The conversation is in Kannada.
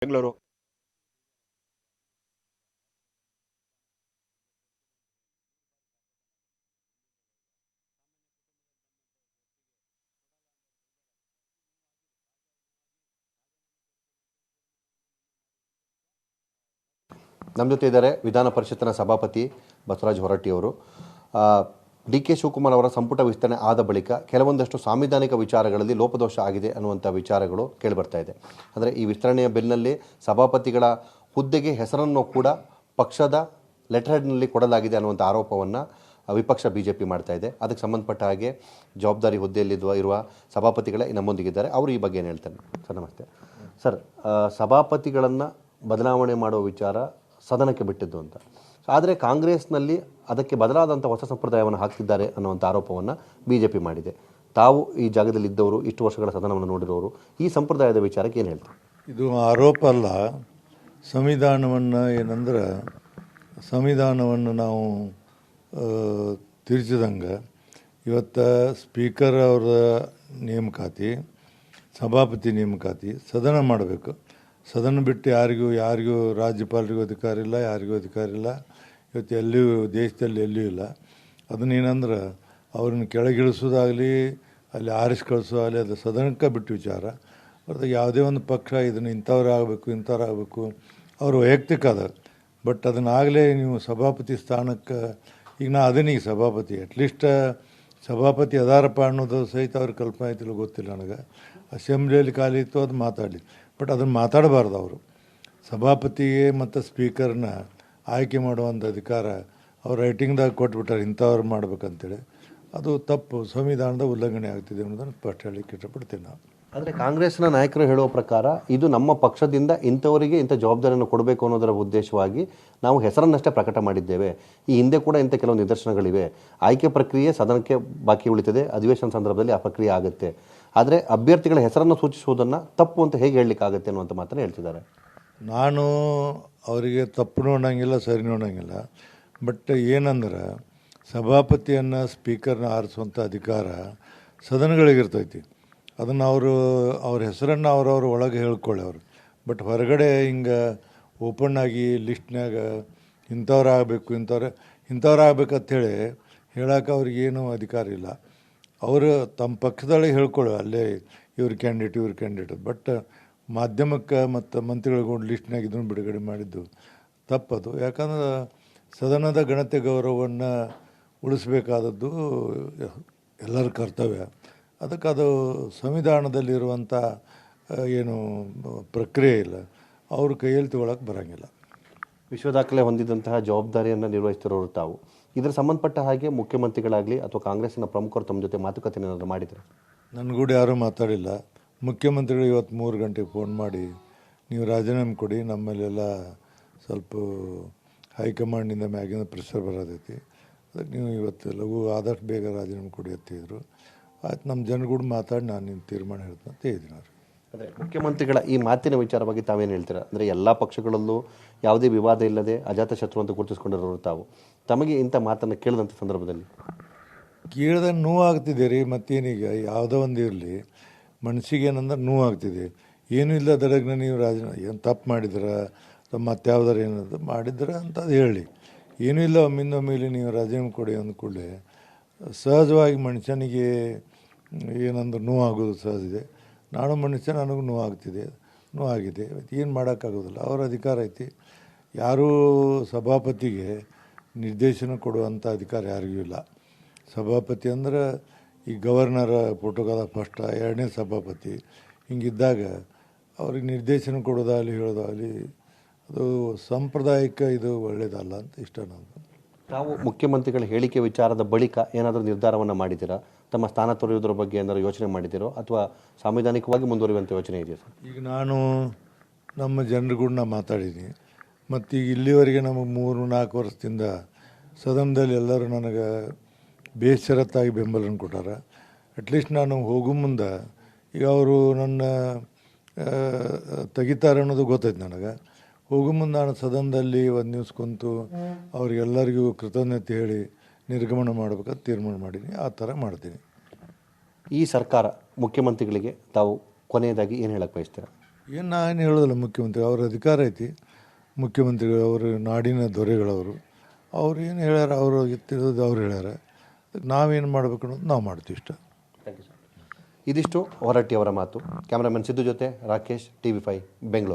ಬೆಂಗಳೂರು. ನಮ್ಮ ಜೊತೆ ಇದ್ದಾರೆ ವಿಧಾನ ಪರಿಷತ್ತಿನ ಸಭಾಪತಿ ಬಸವರಾಜ ಹೊರಟ್ಟಿಯವರು. ಡಿ ಕೆ ಶಿವಕುಮಾರ್ ಅವರ ಸಂಪುಟ ವಿಸ್ತರಣೆ ಆದ ಬಳಿಕ ಕೆಲವೊಂದಷ್ಟು ಸಾಂವಿಧಾನಿಕ ವಿಚಾರಗಳಲ್ಲಿ ಲೋಪದೋಷ ಆಗಿದೆ ಅನ್ನುವಂಥ ವಿಚಾರಗಳು ಕೇಳಿಬರ್ತಾ ಇದೆ. ಅಂದರೆ ಈ ವಿಸ್ತರಣೆಯ ಬಿಲ್ನಲ್ಲಿ ಸಭಾಪತಿಗಳ ಹುದ್ದೆಗೆ ಹೆಸರನ್ನು ಕೂಡ ಪಕ್ಷದ ಲೆಟರ್ ಹೆಡ್ನಲ್ಲಿ ಕೊಡಲಾಗಿದೆ ಅನ್ನುವಂಥ ಆರೋಪವನ್ನು ವಿಪಕ್ಷ BJP ಮಾಡ್ತಾ ಇದೆ. ಅದಕ್ಕೆ ಸಂಬಂಧಪಟ್ಟ ಹಾಗೆ ಜವಾಬ್ದಾರಿ ಹುದ್ದೆಯಲ್ಲಿ ಇರುವ ಸಭಾಪತಿಗಳೇ ನಮ್ಮೊಂದಿಗಿದ್ದಾರೆ. ಅವರು ಈ ಬಗ್ಗೆ ಏನು ಹೇಳ್ತಾರೆ? ಸರ್ ನಮಸ್ತೆ. ಸರ್, ಸಭಾಪತಿಗಳನ್ನು ಬದಲಾವಣೆ ಮಾಡುವ ವಿಚಾರ ಸದನಕ್ಕೆ ಬಿಟ್ಟಿದ್ದು ಅಂತ, ಆದರೆ ಕಾಂಗ್ರೆಸ್ನಲ್ಲಿ ಅದಕ್ಕೆ ಬದಲಾದಂಥ ಹೊಸ ಸಂಪ್ರದಾಯವನ್ನು ಹಾಕ್ತಿದ್ದಾರೆ ಅನ್ನುವಂಥ ಆರೋಪವನ್ನು BJP ಮಾಡಿದೆ. ತಾವು ಈ ಜಾಗದಲ್ಲಿದ್ದವರು, ಇಷ್ಟು ವರ್ಷಗಳ ಸದನವನ್ನು ನೋಡಿರೋರು, ಈ ಸಂಪ್ರದಾಯದ ವಿಚಾರಕ್ಕೆ ಏನು ಹೇಳ್ತಾರೆ? ಇದು ಆರೋಪ ಅಲ್ಲ. ಸಂವಿಧಾನವನ್ನು ಏನಂದ್ರೆ ಸಂವಿಧಾನವನ್ನು ನಾವು ತಿರುಚಿದಂಗೆ ಇವತ್ತು ಸ್ಪೀಕರ್ ಅವರ ನೇಮಕಾತಿ, ಸಭಾಪತಿ ನೇಮಕಾತಿ ಸದನ ಮಾಡಬೇಕು. ಸದನ ಬಿಟ್ಟು ಯಾರಿಗೂ ರಾಜ್ಯಪಾಲರಿಗೂ ಅಧಿಕಾರ ಇಲ್ಲ, ಯಾರಿಗೂ ಅಧಿಕಾರ ಇಲ್ಲ. ಇವತ್ತು ಎಲ್ಲಿಯೂ ದೇಶದಲ್ಲಿ ಎಲ್ಲಿಯೂ ಇಲ್ಲ. ಅದನ್ನೇನಂದ್ರೆ ಅವ್ರನ್ನ ಕೆಳಗಿಳಿಸೋದಾಗಲಿ, ಅಲ್ಲಿ ಆರಿಸಿ ಕಳಿಸೋದಾಗಲಿ ಅದು ಸದನಕ್ಕೆ ಬಿಟ್ಟು ವಿಚಾರ. ಅವ್ರದ್ದು ಯಾವುದೇ ಒಂದು ಪಕ್ಷ ಇದನ್ನು ಇಂಥವ್ರು ಆಗಬೇಕು ಅವರು ವೈಯಕ್ತಿಕ ಅದ. ಬಟ್ ಅದನ್ನಾಗಲೇ ನೀವು ಸಭಾಪತಿ ಸ್ಥಾನಕ್ಕೆ, ಈಗ ನಾ ಅದನ್ನೀಗ ಸಭಾಪತಿ ಅಟ್ಲೀಸ್ಟ್ ಸಭಾಪತಿ ಅದಾರಪ್ಪ ಅನ್ನೋದು ಸಹಿತ ಅವ್ರ ಕಲ್ಪನೆ ಐತಿಲ್ಲ, ಗೊತ್ತಿಲ್ಲ ನನಗೆ. ಅಸೆಂಬ್ಲಿಯಲ್ಲಿ ಖಾಲಿ ಇತ್ತು, ಅದು ಮಾತಾಡಲಿ. ಬಟ್ ಅದನ್ನು ಮಾತಾಡಬಾರ್ದು. ಅವರು ಸಭಾಪತಿಗೆ ಮತ್ತು ಸ್ಪೀಕರ್ನ ಆಯ್ಕೆ ಮಾಡುವಂಥ ಅಧಿಕಾರ ಅವ್ರು ರೈಟಿಂಗ್ದಾಗ ಕೊಟ್ಬಿಟ್ಟಾರೆ, ಇಂಥವ್ರು ಮಾಡ್ಬೇಕಂತೇಳಿ. ಅದು ತಪ್ಪು, ಸಂವಿಧಾನದ ಉಲ್ಲಂಘನೆ ಆಗ್ತಿದೆ ಅನ್ನೋದನ್ನು ಸ್ಪಷ್ಟ ಹೇಳಲಿಕ್ಕೆ ಇಷ್ಟಪಡ್ತೀನಿ ನಾವು. ಆದರೆ ಕಾಂಗ್ರೆಸ್ನ ನಾಯಕರು ಹೇಳುವ ಪ್ರಕಾರ ಇದು ನಮ್ಮ ಪಕ್ಷದಿಂದ ಇಂಥವರಿಗೆ ಇಂಥ ಜವಾಬ್ದಾರಿಯನ್ನು ಕೊಡಬೇಕು ಅನ್ನೋದರ ಉದ್ದೇಶವಾಗಿ ನಾವು ಹೆಸರನ್ನಷ್ಟೇ ಪ್ರಕಟ ಮಾಡಿದ್ದೇವೆ. ಈ ಹಿಂದೆ ಕೂಡ ಇಂಥ ಕೆಲವು ನಿದರ್ಶನಗಳಿವೆ. ಆಯ್ಕೆ ಪ್ರಕ್ರಿಯೆ ಸದನಕ್ಕೆ ಬಾಕಿ ಉಳಿತದೆ, ಅಧಿವೇಶನ ಸಂದರ್ಭದಲ್ಲಿ ಆ ಪ್ರಕ್ರಿಯೆ ಆಗುತ್ತೆ. ಆದರೆ ಅಭ್ಯರ್ಥಿಗಳ ಹೆಸರನ್ನು ಸೂಚಿಸುವುದನ್ನು ತಪ್ಪು ಅಂತ ಹೇಗೆ ಹೇಳಲಿಕ್ಕಾಗುತ್ತೆ ಅನ್ನುವಂಥ ಮಾತನ್ನು ಹೇಳ್ತಿದ್ದಾರೆ. ನಾನು ಅವರಿಗೆ ತಪ್ಪು ನೋಡೋಂಗಿಲ್ಲ, ಸರಿ ನೋಡೋಂಗಿಲ್ಲ. ಬಟ್ ಏನಂದ್ರೆ ಸಭಾಪತಿಯನ್ನು ಸ್ಪೀಕರ್ನ ಆರಿಸುವಂಥ ಅಧಿಕಾರ ಸದನಗಳಿಗಿರ್ತೈತಿ. ಅದನ್ನು ಅವ್ರ ಹೆಸರನ್ನು ಅವ್ರವ್ರ ಒಳಗೆ ಹೇಳ್ಕೊಳ್ಳಿ ಅವರು. ಬಟ್ ಹೊರಗಡೆ ಹಿಂಗೆ ಓಪನ್ ಆಗಿ ಲಿಸ್ಟ್ನಾಗ ಇಂಥವ್ರು ಆಗ್ಬೇಕಂತೇಳಿ ಹೇಳೋಕೆ ಅವ್ರಿಗೇನು ಅಧಿಕಾರ ಇಲ್ಲ. ಅವರು ತಮ್ಮ ಪಕ್ಷದೊಳಗೆ ಹೇಳ್ಕೊಳ್ಳೋ ಅಲ್ಲೇ ಇವ್ರ ಕ್ಯಾಂಡಿಡೇಟ್. ಬಟ್ ಮಾಧ್ಯಮಕ್ಕೆ ಮತ್ತು ಮಂತ್ರಿಗಳಿಗೂ ಲಿಸ್ಟ್ನಾಗ ಇದನ್ನು ಬಿಡುಗಡೆ ಮಾಡಿದ್ದು ತಪ್ಪದು. ಯಾಕಂದ್ರೆ ಸದನದ ಘನತೆ ಗೌರವವನ್ನು ಉಳಿಸ್ಬೇಕಾದದ್ದು ಎಲ್ಲರ ಕರ್ತವ್ಯ. ಅದಕ್ಕೆ ಅದು ಸಂವಿಧಾನದಲ್ಲಿರುವಂಥ ಏನು ಪ್ರಕ್ರಿಯೆ ಇಲ್ಲ, ಅವ್ರ ಕೈಯಲ್ಲಿ ತಗೊಳಕ್ಕೆ ಬರೋಂಗಿಲ್ಲ. ವಿಶ್ವ ದಾಖಲೆ ಹೊಂದಿದಂತಹ ಜವಾಬ್ದಾರಿಯನ್ನು ನಿರ್ವಹಿಸ್ತಿರೋರು ತಾವು. ಇದರ ಸಂಬಂಧಪಟ್ಟ ಹಾಗೆ ಮುಖ್ಯಮಂತ್ರಿಗಳಾಗಲಿ ಅಥವಾ ಕಾಂಗ್ರೆಸ್ಸಿನ ಪ್ರಮುಖರು ತಮ್ಮ ಜೊತೆ ಮಾತುಕತೆ ಏನಾದರೂ ಮಾಡಿದರು? ನನ್ನ ಕೂಡ ಯಾರೂ ಮಾತಾಡಿಲ್ಲ. ಮುಖ್ಯಮಂತ್ರಿಗಳು ಇವತ್ತು 3 ಗಂಟೆಗೆ ಫೋನ್ ಮಾಡಿ ನೀವು ರಾಜೀನಾಮೆ ಕೊಡಿ, ನಮ್ಮಲ್ಲೆಲ್ಲ ಸ್ವಲ್ಪ ಹೈಕಮಾಂಡಿಂದ ಮ್ಯಾಗಿಂದ ಪ್ರೆಷರ್ ಬರೋದೈತಿ, ಅದಕ್ಕೆ ನೀವು ಇವತ್ತು ಲಘು ಆದಷ್ಟು ಬೇಗ ರಾಜೀನಾಮೆ ಕೊಡಿ ಅಂತಿದ್ರು. ಆಯ್ತು, ನಮ್ಮ ಜನಗಳು ಮಾತಾಡಿ ನಾನು ನಿಮ್ಮ ತೀರ್ಮಾನ ಹೇಳ್ತೀನಿ ಅಂತ ಹೇಳಿದ್ದೀನಿ ಅವ್ರಿಗೆ. ಅಂದರೆ ಮುಖ್ಯಮಂತ್ರಿಗಳ ಈ ಮಾತಿನ ವಿಚಾರವಾಗಿ ತಾವೇನು ಹೇಳ್ತೀರಾ? ಅಂದರೆ ಎಲ್ಲ ಪಕ್ಷಗಳಲ್ಲೂ ಯಾವುದೇ ವಿವಾದ ಇಲ್ಲದೆ ಅಜಾತಶತ್ರು ಅಂತ ಗುರುತಿಸ್ಕೊಂಡಿರೋರು ತಾವು, ತಮಗೆ ಇಂಥ ಮಾತನ್ನು ಕೇಳಿದಂಥ ಸಂದರ್ಭದಲ್ಲಿ ಕೇಳಿದಾಗ ನೋವಾಗ್ತಿದೆ ರೀ. ಮತ್ತೇನೀಗ ಯಾವುದೋ ಒಂದು ಇರಲಿ, ಮನಸ್ಸಿಗೆ ಏನಂದ್ರೆ ನೋವಾಗ್ತಿದೆ. ಏನೂ ಇಲ್ಲ ದಡಗ್ನ ನೀವು ಏನು ತಪ್ಪು ಮಾಡಿದ್ರ ಅಥವಾ ಮತ್ತಾವ್ದಾರು ಏನಾದ್ರು ಮಾಡಿದ್ರ ಅಂತ ಅದು ಹೇಳಿ. ಏನೂ ಇಲ್ಲ, ಒಮ್ಮಿಂದೊಮ್ಮೆಲೆ ನೀವು ರಾಜೀನಾಮೆ ಕೊಡಿ ಅಂದ ಕೂಡಲೇ ಸಹಜವಾಗಿ ಮನುಷ್ಯನಿಗೆ ಏನಂದ್ರೆ ನೋವಾಗೋದು ಸಹಜ ಇದೆ. ನಾನು ಮನುಷ್ಯ, ನನಗೂ ನೋವಾಗಿದೆ. ಏನು ಮಾಡೋಕ್ಕಾಗೋದಿಲ್ಲ, ಅವ್ರ ಅಧಿಕಾರ ಐತಿ. ಯಾರೂ ಸಭಾಪತಿಗೆ ನಿರ್ದೇಶನ ಕೊಡುವಂಥ ಅಧಿಕಾರ ಯಾರಿಗೂ ಇಲ್ಲ. ಸಭಾಪತಿ ಅಂದ್ರೆ ಈ ಗವರ್ನರ್ ಪ್ರೋಟೋಕಾಲ ಫಸ್ಟ್, 2ನೇ ಸಭಾಪತಿ. ಹಿಂಗಿದ್ದಾಗ ಅವ್ರಿಗೆ ನಿರ್ದೇಶನ ಕೊಡೋದಾಗಲಿ ಹೇಳೋದಾಗಲಿ ಅದು ಸಾಂಪ್ರದಾಯಿಕ, ಇದು ಒಳ್ಳೆಯದಲ್ಲ ಅಂತ ಇಷ್ಟ ನಂದು. ತಾವು ಮುಖ್ಯಮಂತ್ರಿಗಳ ಹೇಳಿಕೆ ವಿಚಾರದ ಬಳಿಕ ಏನಾದರೂ ನಿರ್ಧಾರವನ್ನು ಮಾಡಿದ್ದೀರಾ? ತಮ್ಮ ಸ್ಥಾನ ತೊರೆಯುವುದರ ಬಗ್ಗೆ ಏನಾದರೂ ಯೋಚನೆ ಮಾಡಿದ್ದೀರೋ ಅಥವಾ ಸಾಂವಿಧಾನಿಕವಾಗಿ ಮುಂದುವರಿಯುವಂಥ ಯೋಚನೆ ಇದೆಯಾ ಸರ್? ಈಗ ನಾನು ನಮ್ಮ ಜನರುಗಳ್ನ ಮಾತಾಡಿದ್ದೀನಿ. ಮತ್ತು ಈಗ ಇಲ್ಲಿವರೆಗೆ ನಮಗೆ 3-4 ವರ್ಷದಿಂದ ಸದನದಲ್ಲಿ ಎಲ್ಲರೂ ನನಗೆ ಬೇಷರತ್ತಾಗಿ ಬೆಂಬಲನ ಕೊಟ್ಟಾರ. ಅಟ್ಲೀಸ್ಟ್ ನಾನು ಹೋಗೋ ಮುಂದೆ ಈಗ ಅವರು ನನ್ನ ತೆಗಿತಾರೆ ಅನ್ನೋದು ಗೊತ್ತೈತೆ ನನಗೆ. ಹೋಗೋ ಮುಂದೆ ನಾನು ಸದನದಲ್ಲಿ ಒಂದು ನಿವ್ಸ್ ಕುಂತು ಅವ್ರಿಗೆಲ್ಲರಿಗೂ ಕೃತಜ್ಞತೆ ಹೇಳಿ ನಿರ್ಗಮನ ಮಾಡ್ಬೇಕಂತ ತೀರ್ಮಾನ ಮಾಡೀನಿ. ಆ ಥರ ಮಾಡ್ತೀನಿ. ಈ ಸರ್ಕಾರ ಮುಖ್ಯಮಂತ್ರಿಗಳಿಗೆ ತಾವು ಕೊನೆಯದಾಗಿ ಏನು ಹೇಳಕ್ಕೆ ಬಯಸ್ತೀರಾ? ಏನು ನಾನು ಹೇಳೋದಿಲ್ಲ, ಮುಖ್ಯಮಂತ್ರಿ ಅವ್ರ ಅಧಿಕಾರ ಐತಿ, ಮುಖ್ಯಮಂತ್ರಿಗಳು ಅವರು ನಾಡಿನ ದೊರೆಗಳವರು, ಅವ್ರು ಏನು ಹೇಳ್ಯಾರ, ಅವರು ಎತ್ತಿರೋದು ಅವ್ರು ಹೇಳ್ಯಾರ, ನಾವೇನು ಮಾಡಬೇಕು ಅನ್ನೋದು ನಾವು ಮಾಡ್ತೀವಿ ಇಷ್ಟ. Thank you sir. ಇದಿಷ್ಟು ಹೊರಟ್ಟಿಯವರ ಮಾತು. ಕ್ಯಾಮ್ರಾಮನ್ ಸಿದ್ದು ಜೊತೆ ರಾಕೇಶ್, TV5 ಬೆಂಗಳೂರು.